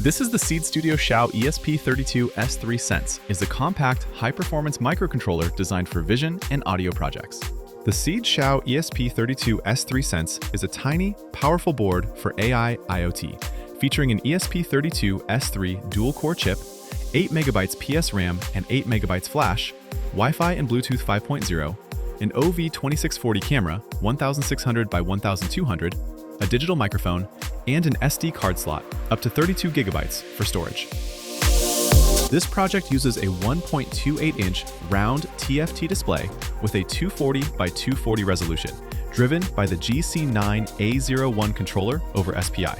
This is the Seeed Studio XIAO ESP32-S3 Sense, is a compact, high-performance microcontroller designed for vision and audio projects. The Seeed XIAO ESP32-S3 Sense is a tiny, powerful board for AI IoT, featuring an ESP32-S3 dual-core chip, 8MB PS RAM and 8MB flash, Wi-Fi and Bluetooth 5.0, an OV2640 camera, 1600 by 1200, a digital microphone, and an SD card slot, up to 32 GB for storage. This project uses a 1.28-inch round TFT display with a 240 by 240 resolution, driven by the GC9A01 controller over SPI.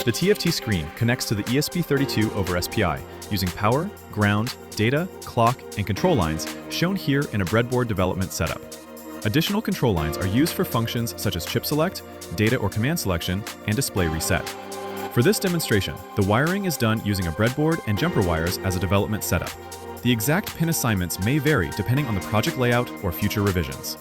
The TFT screen connects to the ESP32 over SPI using power, ground, data, clock, and control lines shown here in a breadboard development setup. Additional control lines are used for functions such as chip select, data or command selection, and display reset. For this demonstration, the wiring is done using a breadboard and jumper wires as a development setup. The exact pin assignments may vary depending on the project layout or future revisions.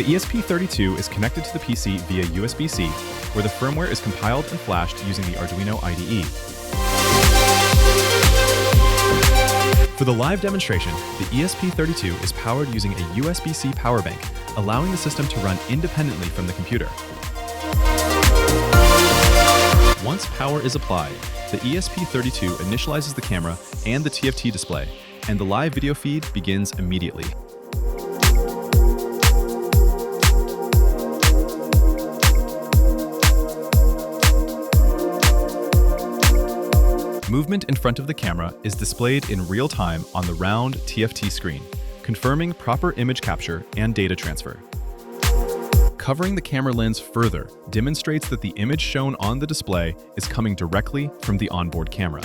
The ESP32 is connected to the PC via USB-C, where the firmware is compiled and flashed using the Arduino IDE. For the live demonstration, the ESP32 is powered using a USB-C power bank, allowing the system to run independently from the computer. Once power is applied, the ESP32 initializes the camera and the TFT display, and the live video feed begins immediately. Movement in front of the camera is displayed in real time on the round TFT screen, confirming proper image capture and data transfer. Covering the camera lens further demonstrates that the image shown on the display is coming directly from the onboard camera.